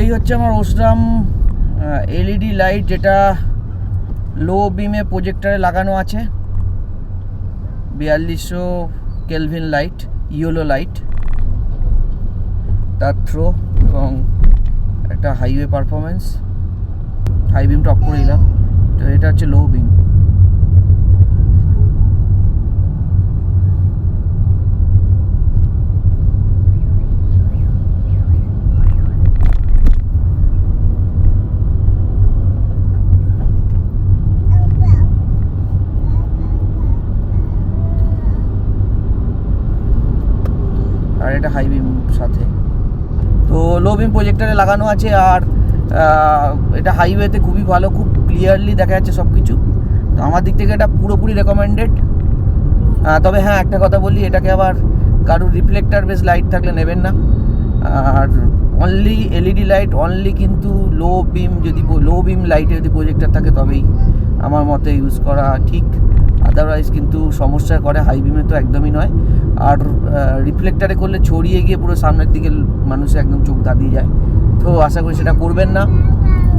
এই হচ্ছে আমার ওসরাম এলইডি লাইট, যেটা লো বিমে প্রজেক্টরে লাগানো আছে। 4200 কেলভিন লাইট, ইয়েলো লাইট, তার থ্রো এবং একটা হাইওয়ে পারফরমেন্স। হাই বিমটা অফ করে দিলাম, তো এটা হচ্ছে লো বিম। আর এটা হাই বিম সাথে, তো লো বিম প্রজেক্টরে লাগানো আছে। আর এটা হাইওয়েতে খুবই ভালো, খুব ক্লিয়ারলি দেখা যাচ্ছে সব কিছু। তো আমার দিক থেকে এটা পুরোপুরি রেকমেন্ডেড। তবে হ্যাঁ, একটা কথা বলি, এটাকে আবার কারোর রিফ্লেক্টার বেস লাইট থাকলে নেবেন না। আর অনলি এলইডি লাইট, অনলি কিন্তু লো বিম লাইটে যদি প্রজেক্টর থাকে তবেই আমার মতে ইউজ করা ঠিক। আদারওয়াইজ কিন্তু সমস্যা করে, হাই বিমে তো একদমই নয়। আর রিফ্লেক্টারে করলে ছড়িয়ে গিয়ে পুরো সামনের দিকে মানুষের একদম চোখ দাঁড়িয়ে যায়। তো আশা করি সেটা করবেন না।